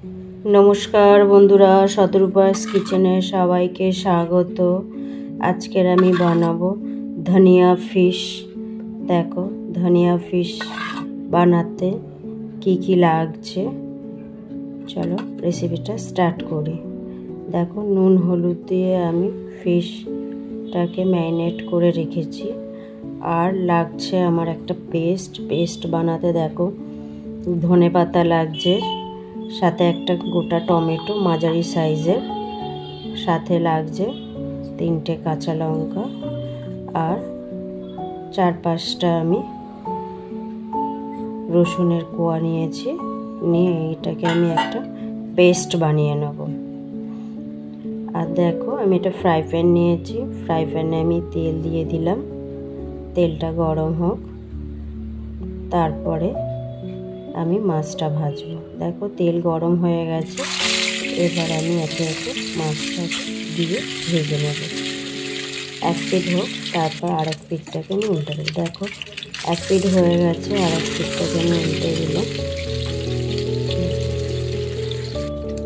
नमस्कार बंधुरा शतरूपास किचेने सबाइके स्वागत। आजकेर आमी बानाबो धनिया फिश। देखो धनिया फिश बानाते की लागछे। चलो रेसिपिटा स्टार्ट करी। देखो नुन हलुद दिए आमी फिशटाके मैरिनेट करे रेखेछि। आर लागछे आमार एकटा पेस्ट बानाते। देखो धने पाता लागछे, साथे एकटा गोटा टमेटो माझारी साइजेर, साथे लागछे 3টে काँचा लंका और 4-5টা आमी रसुनेर कोया निয়েছি। নিয়ে এটাকে আমি একটা পেস্ট বানিয়ে নেব। আর দেখো আমি এটা ফ্রাই প্যান নিয়েছি। ফ্রাই প্যানে আমি তেল দিয়ে দিলাম। তেলটা গরম হোক, তারপরে আমি মাছটা ভাজবো। দেখো তেল গরম হয়ে গেছে। এবার আমি একে একে মাছটা দিয়ে ভেজে নেব। এক পিঠ হোক, তারপর আরেক পিঠটাকে আমি উল্টে দেবো। দেখো এক পিঠ হয়ে গেছে, আরেক পিঠটাকে আমি উল্টে দিলাম।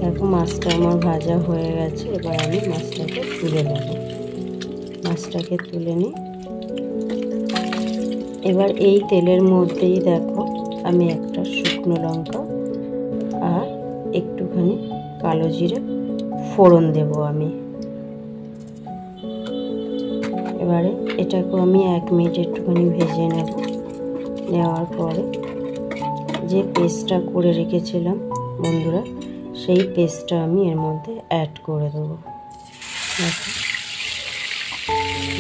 দেখো মাছটা আমার ভাজা হয়ে গেছে। এবার আমি মাছটাকে তুলে নেব। মাছটাকে তুলে নিই। এবার এই তেলের মধ্যেই দেখো আমি একটা শুকনো লঙ্কা আর একটুখানি কালো জিরে ফোড়ন দেব আমি। এবারে এটাকে আমি 1 মিনিট একটুখানি ভেজে নেব। নেওয়ার পরে যে পেস্টটা করে রেখেছিলাম বন্ধুরা, সেই পেস্টটা আমি এর মধ্যে অ্যাড করে দেবো।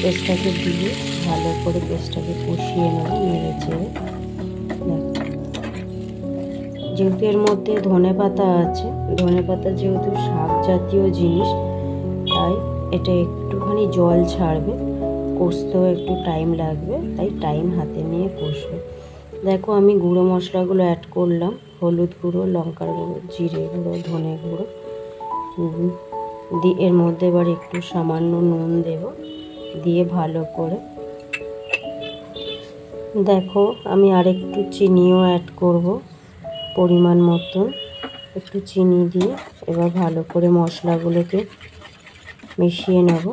পেস্টটাকে দিয়ে ভালো করে পেস্টটাকে কষিয়ে নেব নেড়ে চেড়ে। যেহেতু এর মধ্যে ধনেপাতা আছে, ধনেপাতা যেহেতু শাক জাতীয় জিনিস, তাই এটা একটুখানি জল ছাড়বে, কষতেও একটু টাইম লাগবে, তাই টাইম হাতে নিয়ে কষবে। দেখো আমি গুঁড়ো মশলাগুলো অ্যাড করলাম। হলুদ গুঁড়ো, লঙ্কার গুঁড়ো, জিরে গুঁড়ো, ধনে গুঁড়ো দিয়ে এর মধ্যে এবার একটু সামান্য নুন দেব। দিয়ে ভালো করে দেখো আমি আরেকটু চিনিও অ্যাড করব পরিমাণ মতন। একটু চিনি দিয়ে এবার ভালো করে মশলাগুলোকে মিশিয়ে নেব।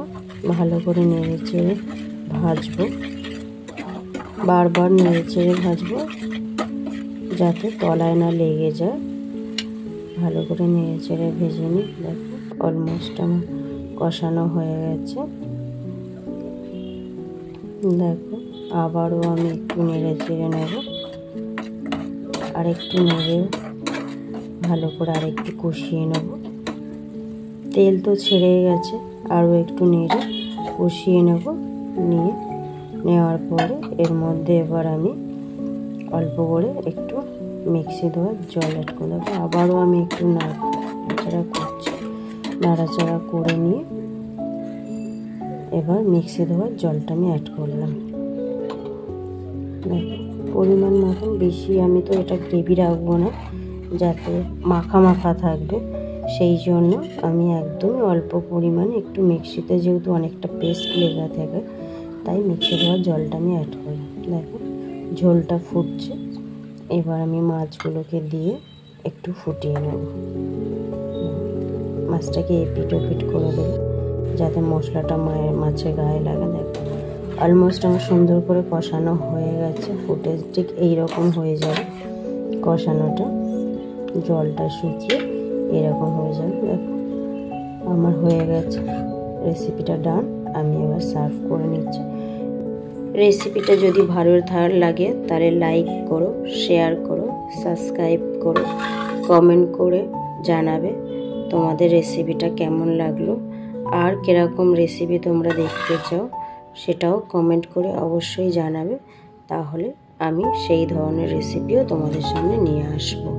ভালো করে নেড়ে চেড়ে ভাজবো। বারবার নেড়ে চেড়ে ভাজবো যাতে তলায় না লেগে যায়। ভালো করে নেড়ে চেড়ে ভেজে নিই। দেখো অলমোস্ট আমার কষানো হয়ে গেছে। দেখো আবারও আমি একটু নেড়ে চেড়ে নেব। আরেকটু নেড়ে ভালো করে আরেকটু কষিয়ে নেব। তেল তো ছেড়ে গেছে, আরও একটু নেড়ে কষিয়ে নেব। নেওয়ার পরে এর মধ্যে এবার আমি অল্প করে একটু মিক্সি দেওয়ার জল অ্যাড করে দেবো। আবারও আমি একটু নাড়াচাড়া করছি। নাড়াচাড়া করে নিয়ে এবার মিক্সি দেওয়ার জলটা আমি অ্যাড করলাম। পরিমাণ মতন, বেশি আমি তো এটা গ্রেভি রাখবো না, যাতে মাখা মাখা থাকবে, সেই জন্য আমি একদমই অল্প পরিমাণে একটু মিক্সিতে, যেহেতু অনেকটা পেস্ট লেগে থাকে, তাই মিক্সি দেওয়ার জলটা আমি অ্যাড করি। দেখো ঝোলটা ফুটছে। এবার আমি মাছগুলোকে দিয়ে একটু ফুটিয়ে নেব। মাছটাকে এপিট ওপিট করে দেবো যাতে মশলাটা মাছের গায়ে লাগে। দেখো অলমোস্ট আমার সুন্দর করে কষানো হয়ে গেছে। ফুটে ঠিক এইরকম হয়ে যাবে কষানোটা, জলটা শুকিয়ে এরকম হয়ে যাবে। দেখো আমার হয়ে গেছে, রেসিপিটা ডান। আমি এবার সার্ভ করে নিচ্ছি। রেসিপিটা যদি ভালো লাগে তাহলে লাইক করো, শেয়ার করো, সাবস্ক্রাইব করো, কমেন্ট করে জানাবে তোমাদের রেসিপিটা কেমন লাগলো। আর কিরকম রেসিপি তোমরা দেখতে চাও সেটাও কমেন্ট করে অবশ্যই জানাবে। তাহলে আমি সেই ধরনের রেসিপিও তোমাদের সামনে নিয়ে আসবো।